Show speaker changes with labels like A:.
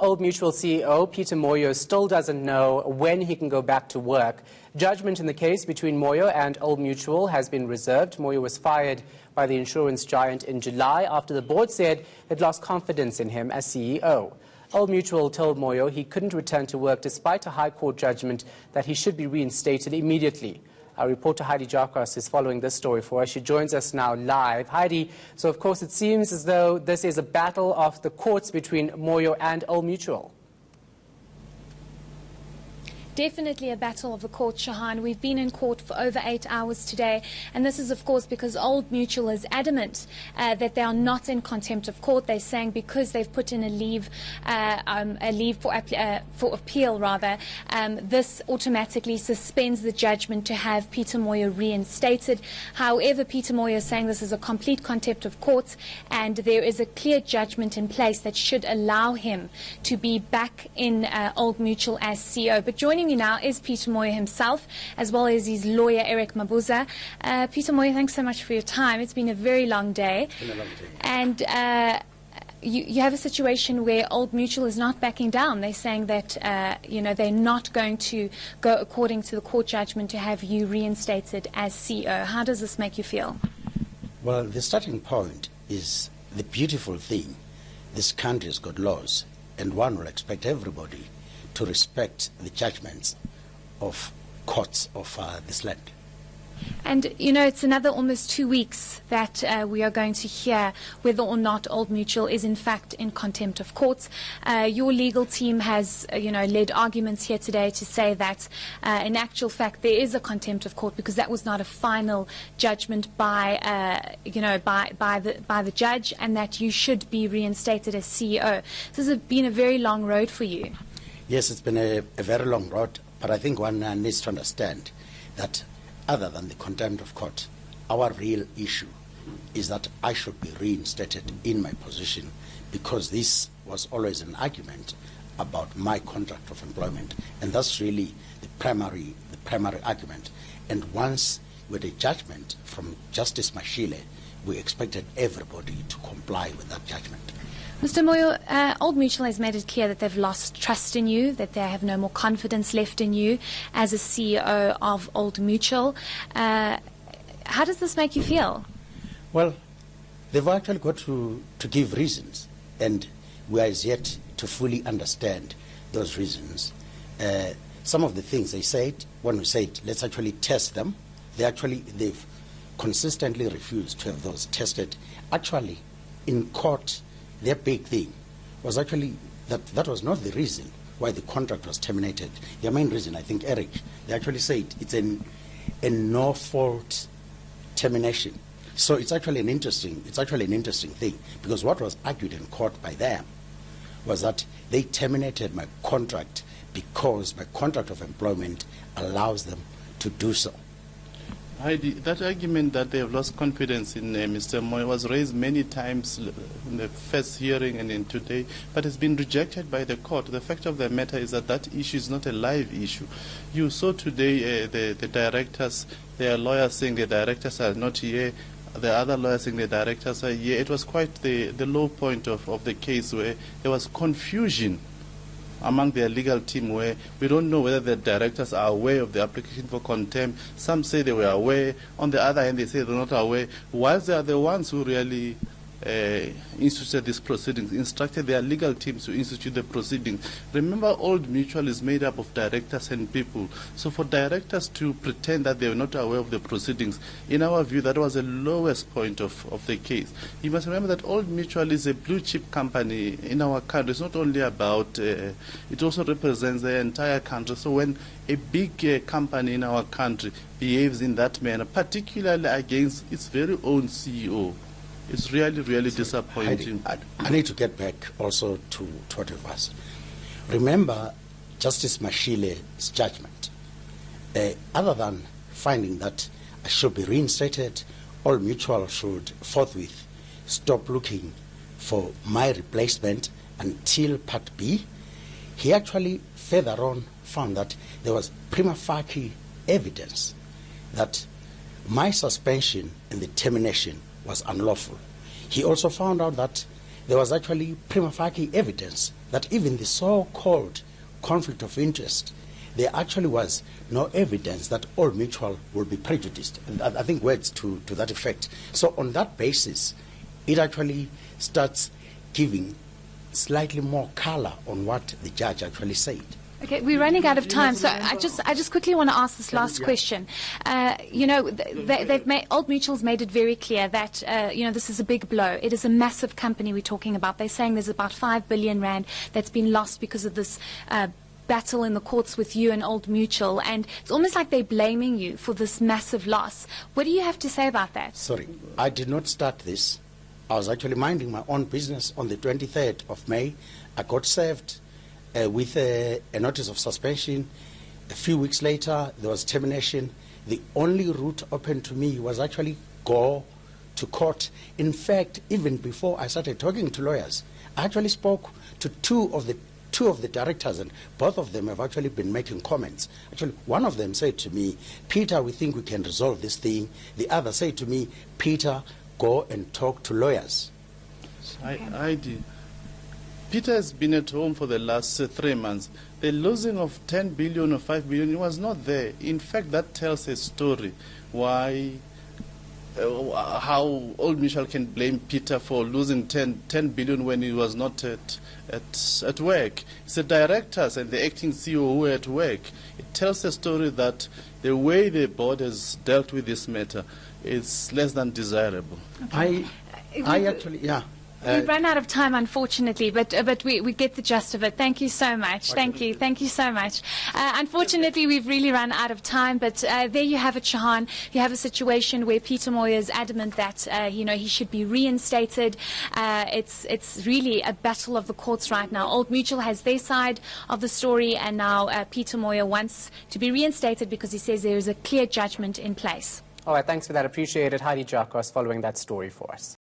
A: Old Mutual CEO Peter Moyo still doesn't know when he can go back to work. Judgment in the case between Moyo and Old Mutual has been reserved. Moyo was fired by the insurance giant in July after the board said it lost confidence in him as CEO. Old Mutual told Moyo he couldn't return to work despite a High Court judgment that he should be reinstated immediately. Our reporter Heidi Jarkos is following this story for us. She joins us now live. Heidi, so of course it seems as though this is a battle of the courts between Moyo and Old Mutual.
B: Definitely a battle of the court, Shahan. We've been in court for over 8 hours today, and this is, of course, because Old Mutual is adamant that they are not in contempt of court. They're saying because they've put in a leave for appeal, rather, this automatically suspends the judgment to have Peter Moyo reinstated. However, Peter Moyo is saying this is a complete contempt of court, and there is a clear judgment in place that should allow him to be back in Old Mutual as CEO. But joining me now is Peter Moyo himself, as well as his lawyer, Eric Mabuza. Peter Moyo, thanks so much for your time. It's been a very long day.
C: It's been a long day.
B: And you have a situation where Old Mutual is not backing down. They're saying that, they're not going to go according to the court judgment to have you reinstated as CEO. How does this make you feel?
C: Well, the starting point is the beautiful thing. This country has got laws, and one will expect everybody to respect the judgments of courts of this land.
B: And, it's another almost 2 weeks that we are going to hear whether or not Old Mutual is in fact in contempt of courts. Your legal team has, led arguments here today to say that in actual fact there is a contempt of court because that was not a final judgment by the judge, and that you should be reinstated as CEO. This has been a very long road for you.
C: Yes, it's been a very long road, but I think one needs to understand that other than the contempt of court, our real issue is that I should be reinstated in my position, because this was always an argument about my contract of employment, and that's really the primary argument. And once with a judgment from Justice Mashile, we expected everybody to comply with that judgment.
B: Mr. Moyo, Old Mutual has made it clear that they've lost trust in you, that they have no more confidence left in you as a CEO of Old Mutual. How does this make you feel?
C: Well, they've actually got to give reasons, and we are as yet to fully understand those reasons. Some of the things they said, when we said, let's actually test them, they've consistently refused to have those tested. Actually, in court, their big thing was actually that was not the reason why the contract was terminated. Their main reason, I think, Eric, they actually said it's a no-fault termination. So it's actually an interesting thing, because what was argued in court by them was that they terminated my contract because my contract of employment allows them to do so.
D: Heidi, that argument that they have lost confidence in Mr. Moyo was raised many times in the first hearing and in today, but has been rejected by the court. The fact of the matter is that issue is not a live issue. You saw today the directors, their lawyers saying the directors are not here, the other lawyers saying the directors are here. It was quite the low point of the case, where there was confusion among their legal team, where we don't know whether the directors are aware of the application for contempt. Some say they were aware. On the other hand, they say they're not aware. Whilst they are the ones who really instituted these proceedings, instructed their legal teams to institute the proceedings. Remember, Old Mutual is made up of directors and people. So for directors to pretend that they were not aware of the proceedings, in our view, that was the lowest point of the case. You must remember that Old Mutual is a blue-chip company in our country. It's not only about, it also represents the entire country. So when a big company in our country behaves in that manner, particularly against its very own CEO, it's really, really disappointing.
C: I need to get back also to what it was. Remember Justice Mashile's judgment. Other than finding that I should be reinstated, Old Mutual should forthwith stop looking for my replacement until Part B, he actually further on found that there was prima facie evidence that my suspension and the termination was unlawful. He also found out that there was actually prima facie evidence that even the so-called conflict of interest, there actually was no evidence that Old Mutual will be prejudiced. And I think words to that effect. So on that basis, it actually starts giving slightly more color on what the judge actually said.
B: Okay, we're running out of time, so I just quickly want to ask this last question. You know, Old Mutual's made it very clear that you know, this is a big blow. It is a massive company we're talking about. They're saying there's about 5 billion rand that's been lost because of this battle in the courts with you and Old Mutual, and it's almost like they're blaming you for this massive loss. What do you have to say about that?
C: Sorry, I did not start this. I was actually minding my own business on the 23rd of May. I got served with a notice of suspension. A few weeks later, there was termination. The only route open to me was actually go to court. In fact, even before I started talking to lawyers, I actually spoke to two of the directors, and both of them have actually been making comments. Actually, one of them said to me, "Peter, we think we can resolve this thing." The other said to me, "Peter, go and talk to lawyers."
D: I did. Peter has been at home for the last 3 months. The losing of 10 billion or 5 billion was not there. In fact, that tells a story why, how Old Mutual can blame Peter for losing 10 billion when he was not at work. It's the directors and the acting CEO who were at work. It tells a story that the way the board has dealt with this matter is less than desirable.
C: I actually, yeah.
B: We've run out of time, unfortunately, but we get the gist of it. Thank you so much. Thank you so much. Unfortunately, we've really run out of time, but there you have it, Shahan. You have a situation where Peter Moyo is adamant that you know, he should be reinstated. It's really a battle of the courts right now. Old Mutual has their side of the story, and now Peter Moyo wants to be reinstated because he says there is a clear judgment in place.
A: All right, thanks for that. Appreciate it. Heidi Jacques following that story for us.